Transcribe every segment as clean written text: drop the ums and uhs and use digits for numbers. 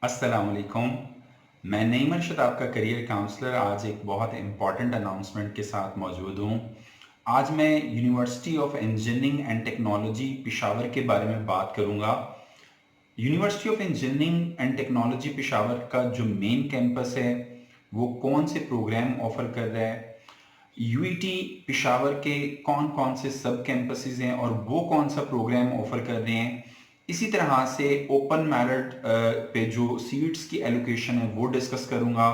अस्सलाम वालेकुम। मैं नईम अरशद आपका करियर काउंसलर आज एक बहुत इम्पॉर्टेंट अनाउंसमेंट के साथ मौजूद हूँ। आज मैं university of engineering and technology Peshawar के बारे में बात करूँगा। University of engineering and technology Peshawar का जो मेन कैंपस है वो कौन से प्रोग्राम ऑफर कर रहा है, यूईटी पेशावर के कौन कौन से सब कैंपसेस हैं और वो कौन सा प्रोग्राम ऑफर कर रहे हैं। इसी तरह से ओपन मेरिट पे जो सीट्स की एलोकेशन है वो डिस्कस करूंगा,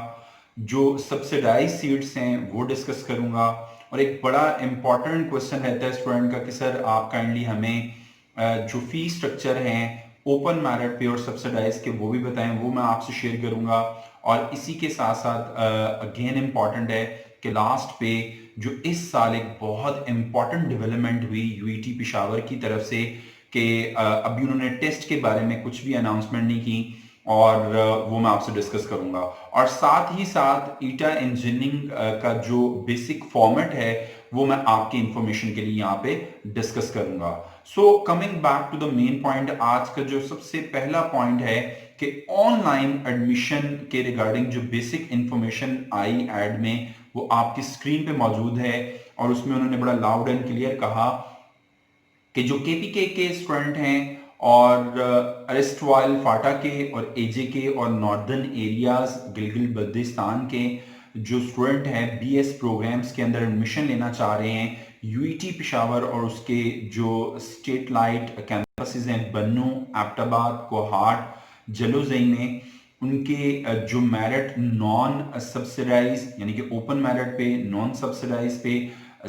जो सब्सिडाइज सीट्स हैं वो डिस्कस करूंगा। और एक बड़ा इंपॉर्टेंट क्वेश्चन रहता है स्टूडेंट का कि सर आप काइंडली हमें जो फी स्ट्रक्चर हैं ओपन मेरिट पे और सब्सिडाइज के वो भी बताएं, वो मैं आपसे शेयर करूंगा। और इसी के साथ साथ अगेन इम्पॉर्टेंट है कि लास्ट पे जो इस साल एक बहुत इंपॉर्टेंट डेवलपमेंट हुई यूईटी पेशावर की तरफ से कि अभी उन्होंने टेस्ट के बारे में कुछ भी अनाउंसमेंट नहीं की और वो मैं आपसे डिस्कस करूंगा। और साथ ही साथ ईटा इंजीनियरिंग का जो बेसिक फॉर्मेट है वो मैं आपकी इंफॉर्मेशन के लिए यहाँ पे डिस्कस करूंगा। So coming back to the main point, आज का जो सबसे पहला पॉइंट है कि ऑनलाइन एडमिशन के रिगार्डिंग जो बेसिक इंफॉर्मेशन आई एड में वो आपकी स्क्रीन पे मौजूद है। और उसमें उन्होंने बड़ा लाउड एंड क्लियर कहा कि जो केपीके के स्टूडेंट हैं और अरेस्टवाइल फाटा के और एजे के और नॉर्दर्न एरियाज गिलगित बल्तिस्तान के जो स्टूडेंट हैं बीएस प्रोग्राम्स के अंदर एडमिशन लेना चाह रहे हैं यूईटी पेशावर और उसके जो स्टेट लाइट कैंपसेस हैं बन्नू, एबटाबाद, कोहाट, जलोजई में, उनके जो मेरिट नॉन सब्सिडाइज यानी कि ओपन मेरिट पे, नॉन सब्सिडाइज पे,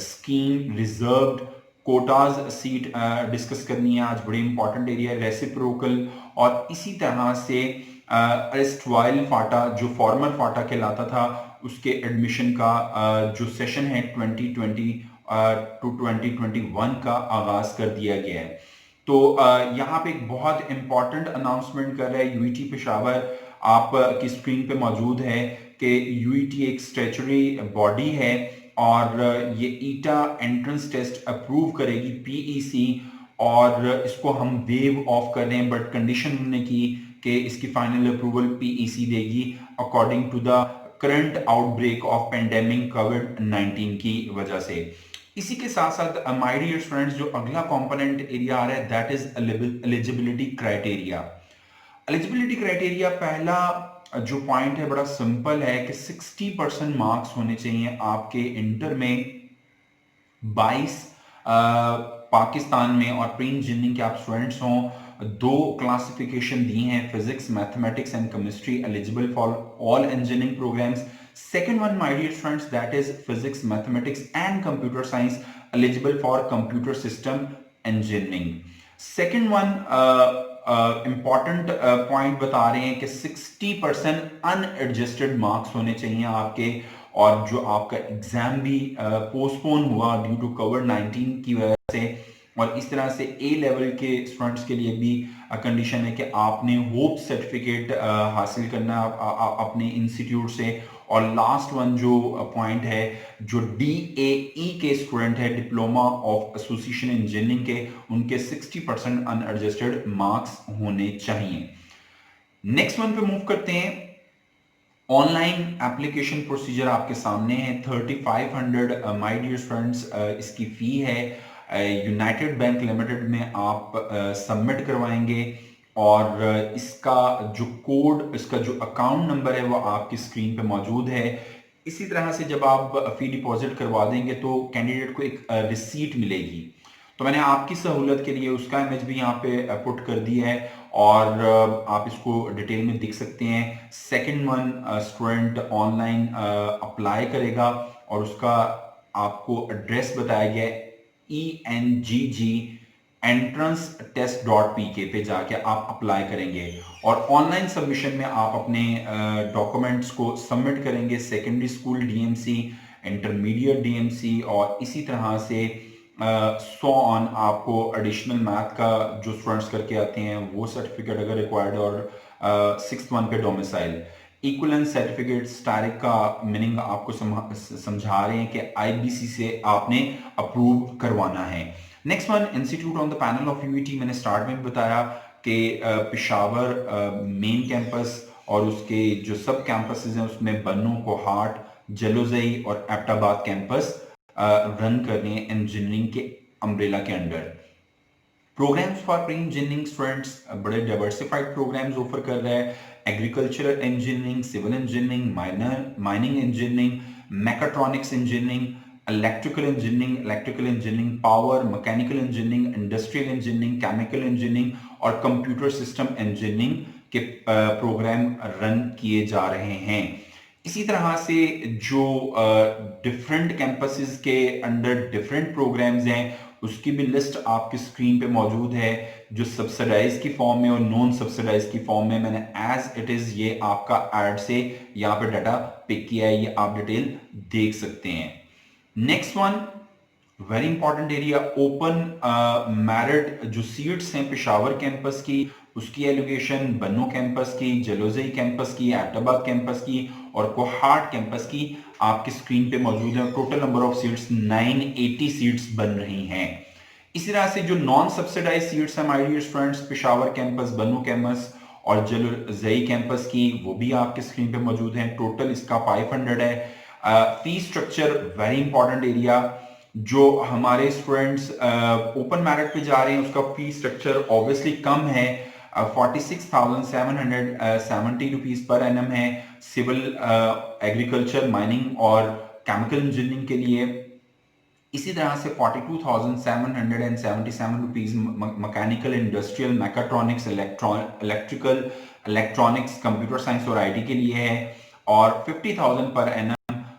scheme, reserved, Kota's seat discuss करनी है। आज बड़ी इंपॉर्टेंट एरिया है रेसिप्रोकल। और इसी तरह से अरेस्टवाइल फाटा जो फॉर्मर फाटा कहलाता था उसके एडमिशन का जो सेशन है 2020 टू 2021 का आगाज कर दिया गया है। तो यहाँ पे एक बहुत इंपॉर्टेंट अनाउंसमेंट कर रहा है यूईटी पेशावर, आप की स्क्रीन पे मौजूद है कि यूईटी एक स्टैट्यूटरी बॉडी है और ये ईटा एंट्रेंस टेस्ट अप्रूव करेगी पीईसी और इसको हम वेव ऑफ कर रहे हैं, बट कंडीशन उन्होंने की कि इसकी फाइनल अप्रूवल पीईसी देगी according to the current outbreak of pandemic कोविड-19 की वजह से। इसी के साथ साथ माय डियर स्टूडेंट्स जो अगला कंपोनेंट एरिया आ रहा है that is eligibility criteria. Eligibility criteria पहला जो पॉइंट है बड़ा सिंपल है कि 60% मार्क्स होने चाहिए आपके इंटर में 22 पाकिस्तान में और प्री इंजीनियरिंग के आप स्टूडेंट्स हों। दो क्लासिफिकेशन दी हैं, physics, mathematics and chemistry eligible for all engineering programs. Second one my dear students that is physics, mathematics and computer science eligible for computer system engineering. Second one important point बता रहे हैं कि 60% unadjusted marks होने चाहिए आपके और जो आपका एग्जाम भी पोस्टपोन हुआ ड्यू टू कोविड-19 की वजह से। और इस तरह से ए लेवल के स्टूडेंट्स के लिए भी कंडीशन है कि आपने होप सर्टिफिकेट हासिल करना अपने इंस्टीट्यूट से। और लास्ट वन जो पॉइंट है जो डीएई के स्टूडेंट है डिप्लोमा ऑफ एसोसिएशन इंजीनियरिंग के, उनके 60% अनएडजस्टेड मार्क्स होने चाहिए। नेक्स्ट वन पे मूव करते हैं। ऑनलाइन एप्लीकेशन प्रोसीजर आपके सामने है। 3500 माय डियर स्टूडेंट्स इसकी फी है। यूनाइटेड बैंक लिमिटेड में आप सबमिट करवाएंगे और इसका जो कोड, इसका जो अकाउंट नंबर है वो आपकी स्क्रीन पे मौजूद है। इसी तरह से जब आप फी डिपॉजिट करवा देंगे तो कैंडिडेट को एक रिसीट मिलेगी। तो मैंने आपकी सहूलत के लिए उसका इमेज भी यहाँ पे पुट कर दिया है और आप इसको डिटेल में देख सकते हैं। Second one student online apply करेगा और उसका आपको एड्रेस बताया गया है ENGG एंट्रेंस टेस्ट .pk पे जाके आप अप्लाई करेंगे और ऑनलाइन सबमिशन में आप अपने डॉक्यूमेंट्स को सबमिट करेंगे। Secondary school DMC, intermediate DMC और इसी तरह से सो ऑन आपको एडिशनल मैथ का जो स्टूडेंट्स करके आते हैं वो सर्टिफिकेट अगर रिक्वायर्ड और सिक्स वन पे डोमिसाइल इक्वलेंस सर्टिफिकेट स्टारिक का मीनिंग आपको समझा रहे हैं कि आईबीसी से आपने अप्रूव करवाना है। Next one institute on the panel of UET, मैंने स्टार्ट में बताया कि पेशावर मेन कैंपस और उसके जो सब कैंपसेस हैं उसमें बन्नू, कोहाट, जलोजई और एबटाबाद कैंपस रन कर रहे हैं इंजीनियरिंग के अम्ब्रेला के under. Programmes for pre engineering students बड़े डाइवर्सिफाइड प्रोग्राम्स ऑफर कर रहा है। Agricultural engineering, civil engineering, mining engineering, mechatronics engineering, electrical engineering, power, mechanical engineering, industrial engineering, chemical engineering और कंप्यूटर सिस्टम इंजीनियरिंग के programme run किए जा रहे हैं। इसी तरह से जो डिफरेंट कैंपसेस के अंडर डिफरेंट प्रोग्राम्स हैं उसकी भी लिस्ट आपकी स्क्रीन पे मौजूद है, जो सब्सिडाइज की फॉर्म में और नॉन सब्सिडाइज की फॉर्म में। मैंने एज इट इज ये आपका ऐड से यहाँ पे डाटा पिक किया है, ये आप डिटेल देख सकते हैं। Next one very important area, open merit जो सीट्स हैं पेशावर कैंपस की, उसकी एलोकेशन बन्नू कैंपस की, जलोजई कैंपस की, एबटाबाद कैंपस की और कोहाट कैंपस की आपकी स्क्रीन पे मौजूद है। Total number of seats 980 seats बन रही हैं। इसी तरह से जो नॉन सब्सिडाइज सीट्स हैं my dear students, Peshawar campus, Bannu campus और जलोजई कैंपस की, वो भी आपके स्क्रीन पे मौजूद है। टोटल इसका 500 है। Fee structure very important area, जो हमारे स्टूडेंट्स ओपन मेरिट पे जा रहे हैं उसका फी स्ट्रक्चर ऑब्वियसली कम है, 46,770 रुपीज पर एनम है सिविल, एग्रीकल्चर, माइनिंग और केमिकल इंजीनियरिंग के लिए। इसी तरह से 42,777 rupees mechanical, industrial, mechatronics, electrical, electronics, computer science और आईटी के लिए है और 50,000 per annum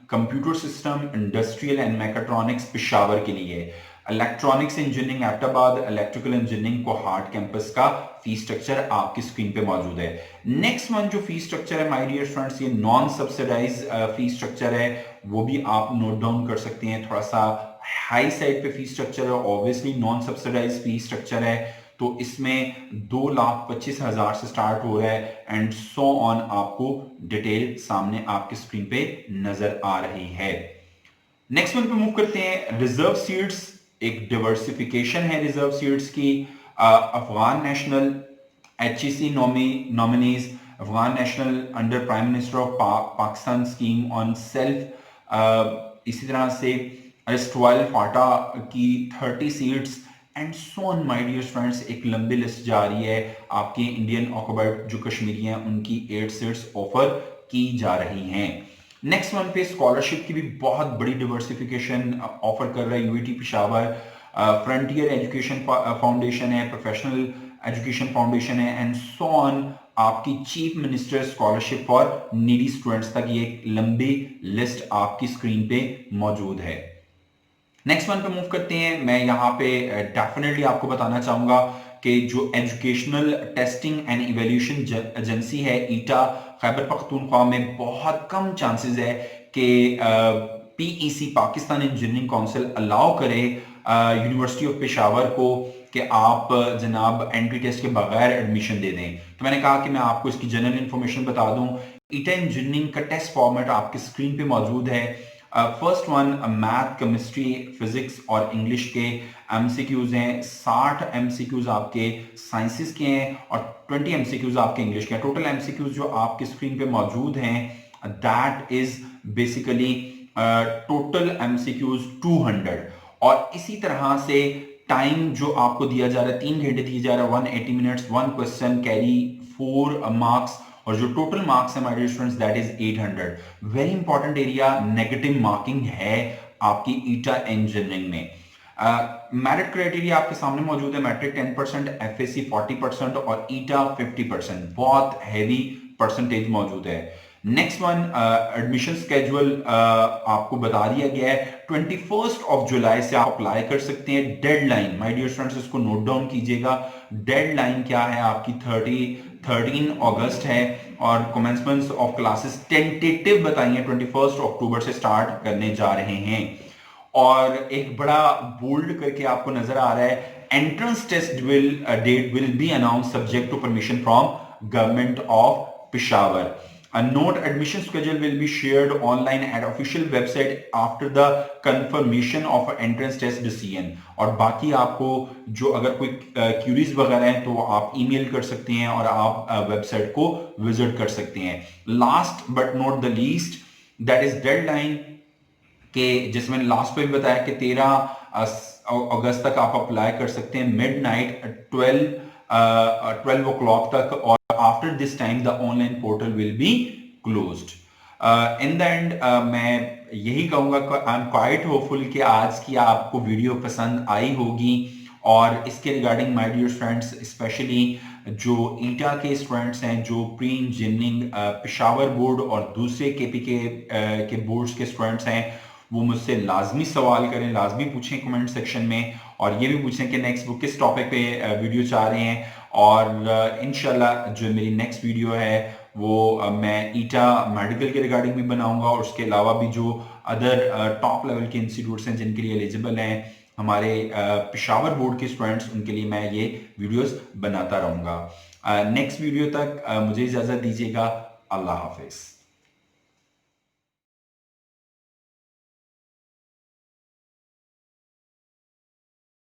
computer system, industrial and mechatronics Peshawar के लिए। Electronics engineering Abbottabad, electrical engineering Kohat campus का फी स्ट्रक्चर आपकी स्क्रीन पे मौजूद है। नेक्स्ट वन जो फी स्ट्रक्चर है माय डियर स्टूडेंट्स, ये नॉन सब्सिडाइज फी स्ट्रक्चर है, वो भी आप नोट डाउन कर सकते हैं। थोड़ा सा हाई साइड पे फी स्ट्रक्चर है, obviously non subsidise fee structure है, तो इसमें 2,25,000 से स्टार्ट हो रहा है एंड सो ऑन। आपको डिटेल सामने आपकी स्क्रीन पे नजर आ रही है। नेक्स्ट वन पे मूव करते हैं। रिजर्व सीट्स, एक डिवर्सिफिकेशन है रिजर्व सीट्स की। Afghan national, HEC nominees, Afghan national under prime minister of Pakistan scheme on self, इसी तरह से एस्टवाइल फाटा की 30 seats and so on my dear friends. एक लंबी लिस्ट जा रही है। आपके इंडियन ऑक्युपाइड जो कश्मीरी हैं उनकी 8 सीट्स ऑफर की जा रही हैं। नेक्स्ट वन पे स्कॉलरशिप की भी बहुत बड़ी डिवर्सिफिकेशन ऑफर कर रहा है UIT Peshawar. Frontier education foundation है, प्रोफेशनल एजुकेशन फाउंडेशन है एंड सो ऑन। आपकी chief minister scholarship for needy students तक ये एक लंबी लिस्ट आपकी स्क्रीन पे मौजूद है। नेक्स्ट वन पे मूव करते हैं। मैं यहाँ पे डेफिनेटली आपको बताना चाहूंगा कि जो educational testing and evaluation agency है ईटा, खैबर पख्तूनख्वा में बहुत कम चांसेस है कि PEC Pakistan engineering council allow करे यूनिवर्सिटी ऑफ पेशावर को कि आप जनाब एंट्री टेस्ट के बगैर एडमिशन दे दें। तो मैंने कहा कि मैं आपको इसकी जनरल इंफॉर्मेशन बता दूं। ईटा इंजीनियरिंग का टेस्ट फॉर्मेट आपके स्क्रीन पे मौजूद है। First one math, chemistry, physics और इंग्लिश के एमसीक्यूज हैं। 60 एमसीक्यूज आपके साइंसेस के हैं और 20 एमसीक्यूज आपके इंग्लिश के हैं। टोटल एमसीक्यूज जो आपके स्क्रीन पे मौजूद हैं that is basically total MCQs 200। और इसी तरह से टाइम जो आपको दिया जा रहा है 3 घंटे दिया जा रहा है, 180 मिनट्स, 1 क्वेश्चन कैरी 4 मार्क्स और जो टोटल मार्क्स है my dear students that is 800। Very important area, negative marking है आपकी ईटा इंजीनियरिंग में। मेरिट क्राइटेरिया आपके सामने मौजूद है। मैट्रिक 10%, एफएससी 40% और ईटा 50%। बहुत हैवी परसेंटेज मौजूद है। नेक्स्ट वन एडमिशन स्केड्यूल आपको बता दिया गया है। 21 ऑफ जुलाई से आप अप्लाई कर सकते हैं। डेडलाइन माय डियर स्टूडेंट्स इसको नोट डाउन कीजिएगा। डेडलाइन क्या है आपकी 13 अगस्त है और कमेंसमेंट ऑफ क्लासेस टेंटेटिव बताइए 21 अक्टूबर से स्टार्ट करने जा रहे हैं। और एक बड़ा बोल्ड करके आपको नजर आ रहा है, entrance test date will be announce subject to permission from government of Peshawar. A note admission schedule will be shared online at official website after the confirmation of entrance test decision. और बाकी आपको जो अगर कोई क्यूरीज वगैरह हैं तो आप ईमेल कर सकते हैं और आप वेबसाइट को विजिट कर सकते हैं. Last but not the least, that is deadline के जिसमें लास्ट पे भी बताया कि 13 अगस्त तक आप अप्लाई कर सकते हैं मिडनाइट 12 o'clock तक, और after this time the online portal will be closed. In the end मैं यही कहूंगा, आई एम क्वाइट होपफुल कि आज की आपको वीडियो पसंद आई होगी. और इसके regarding my dear friends, specially जो ईटा के स्टूडेंट्स हैं, जो प्री इंजीनियरिंग पेशावर बोर्ड और दूसरे केपीके के बोर्ड्स के स्टूडेंट्स हैं, वो मुझसे लाजमी सवाल करें, लाजमी पूछें कमेंट सेक्शन में, और ये भी पूछें कि नेक्स्ट वो किस टॉपिक पे वीडियो चाह रहे हैं. और इंशाल्लाह जो मेरी नेक्स्ट वीडियो है वो मैं ईटा मेडिकल के रिगार्डिंग भी बनाऊंगा, और उसके अलावा भी जो अदर टॉप लेवल के इंस्टीट्यूट्स हैं जिनके लिए एलिजिबल हैं हमारे पेशावर बोर्ड के स्टूडेंट्स, उनके लिए मैं ये वीडियोस बनाता रहूंगा. नेक्स्ट वीडियो तक मुझे इजाजत दीजिएगा. अल्लाह हाफिज.